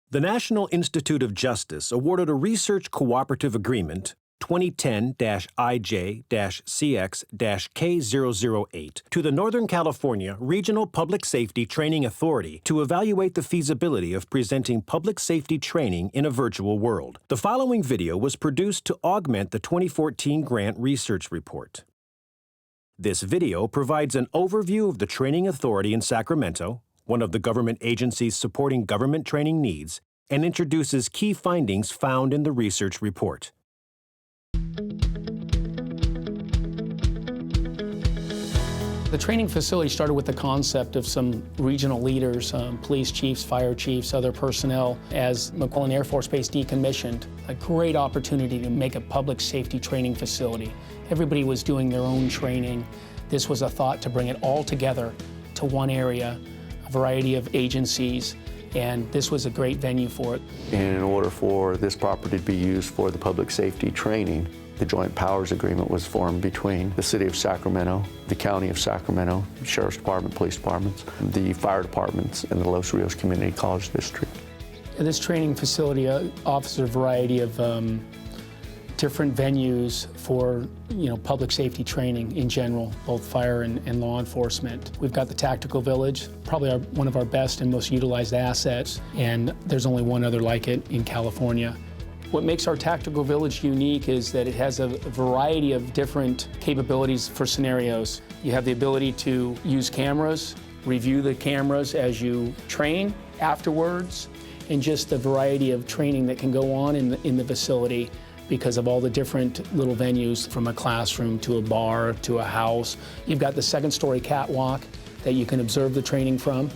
The National Institute of Justice awarded a research cooperative agreement 2010-IJ-CX-K008 to the Northern California Regional Public Safety Training Authority to evaluate the feasibility of presenting public safety training in a virtual world. The following video was produced to augment the 2014 grant research report. This video provides an overview of the Training Authority in Sacramento, one of the government agencies supporting government training needs, and introduces key findings found in the research report. The training facility started with the concept of some regional leaders, police chiefs, fire chiefs, other personnel, as McClellan Air Force Base decommissioned. A great opportunity to make a public safety training facility. Everybody was doing their own training. This was a thought to bring it all together to one area, a variety of agencies, and this was a great venue for it. In order for this property to be used for the public safety training, the Joint Powers Agreement was formed between the City of Sacramento, the County of Sacramento, Sheriff's Department, Police Departments, the fire departments, and the Los Rios Community College District. This training facility offers a variety of different venues for public safety training in general, both fire and law enforcement. We've got the Tactical Village, probably one of our best and most utilized assets, and there's only one other like it in California. What makes our Tactical Village unique is that it has a variety of different capabilities for scenarios. You have the ability to use cameras, review the cameras as you train afterwards, and just the variety of training that can go on in the facility because of all the different little venues, from a classroom to a bar to a house. You've got the second-story catwalk that you can observe the training from.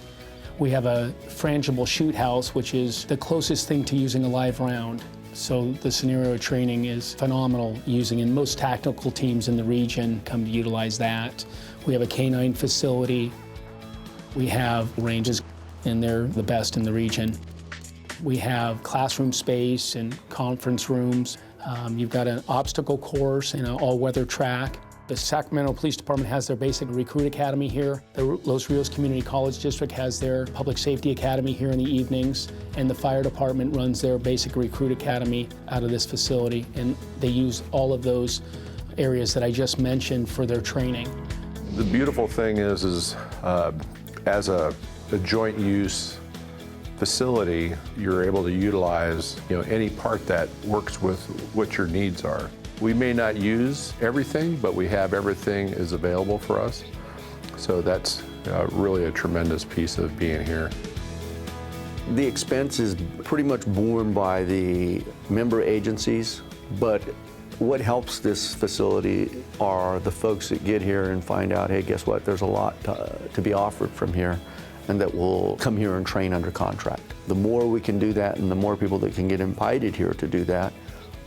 We have a frangible shoot house, which is the closest thing to using a live round. So the scenario training is phenomenal using, and most tactical teams in the region come to utilize that. We have a K-9 facility. We have ranges, and they're the best in the region. We have classroom space and conference rooms. You've got an obstacle course and an all-weather track. The Sacramento Police Department has their basic recruit academy here. The Los Rios Community College District has their public safety academy here in the evenings, and the fire department runs their basic recruit academy out of this facility, and they use all of those areas that I just mentioned for their training. The beautiful thing is as a joint use facility, you're able to utilize any part that works with what your needs are. We may not use everything, but we have everything is available for us. So that's really a tremendous piece of being here. The expense is pretty much borne by the member agencies, but what helps this facility are the folks that get here and find out, hey, guess what, there's a lot to be offered from here, and that will come here and train under contract. The more we can do that and the more people that can get invited here to do that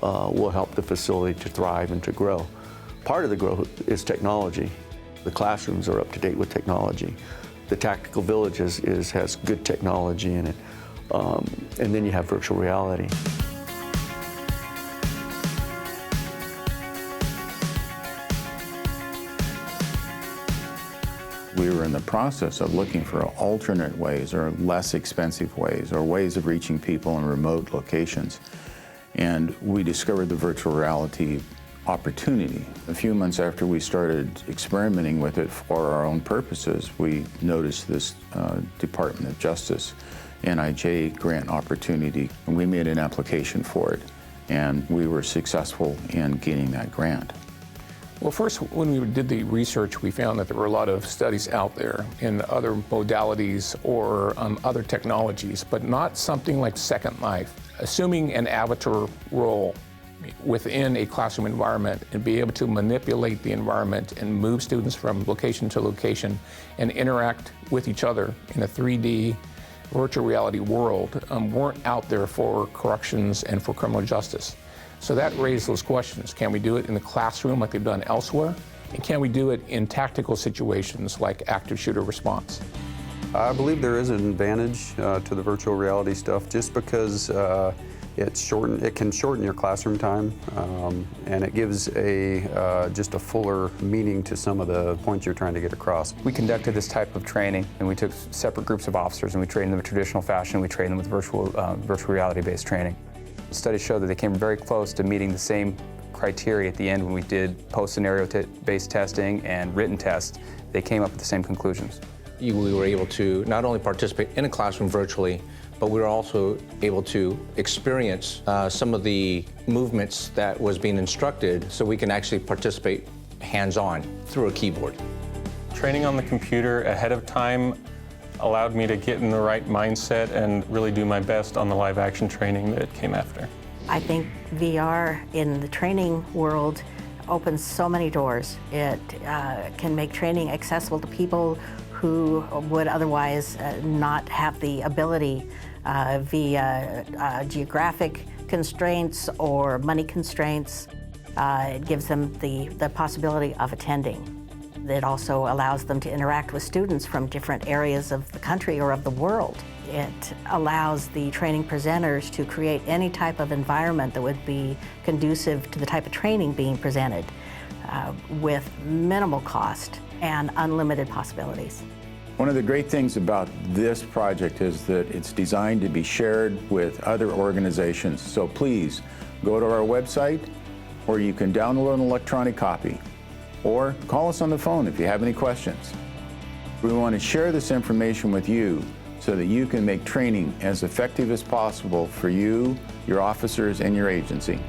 will help the facility to thrive and to grow. Part of the growth is technology. The classrooms are up to date with technology. The Tactical Village has good technology in it. And then you have virtual reality. We were in the process of looking for alternate ways or less expensive ways or ways of reaching people in remote locations. And we discovered the virtual reality opportunity. A few months after we started experimenting with it for our own purposes, we noticed this Department of Justice NIJ grant opportunity, and we made an application for it. And we were successful in getting that grant. Well, first, when we did the research, we found that there were a lot of studies out there in other modalities or other technologies, but not something like Second Life. Assuming an avatar role within a classroom environment and be able to manipulate the environment and move students from location to location and interact with each other in a 3D virtual reality world weren't out there for corrections and for criminal justice. So that raised those questions. Can we do it in the classroom like they've done elsewhere? And can we do it in tactical situations like active shooter response? I believe there is an advantage to the virtual reality stuff just because It can shorten your classroom time, and it gives just a fuller meaning to some of the points you're trying to get across. We conducted this type of training, and we took separate groups of officers and we trained them in traditional fashion. We trained them with virtual reality-based training. Studies show that they came very close to meeting the same criteria at the end when we did post-scenario-based testing and written tests. They came up with the same conclusions. We were able to not only participate in a classroom virtually, but we were also able to experience some of the movements that was being instructed, so we can actually participate hands-on through a keyboard. Training on the computer ahead of time allowed me to get in the right mindset and really do my best on the live action training that came after. I think VR in the training world opens so many doors. It can make training accessible to people who would otherwise not have the ability via geographic constraints or money constraints. It gives them the possibility of attending. It also allows them to interact with students from different areas of the country or of the world. It allows the training presenters to create any type of environment that would be conducive to the type of training being presented with minimal cost and unlimited possibilities. One of the great things about this project is that it's designed to be shared with other organizations. So please go to our website, or you can download an electronic copy, or call us on the phone if you have any questions. We want to share this information with you so that you can make training as effective as possible for you, your officers, and your agency.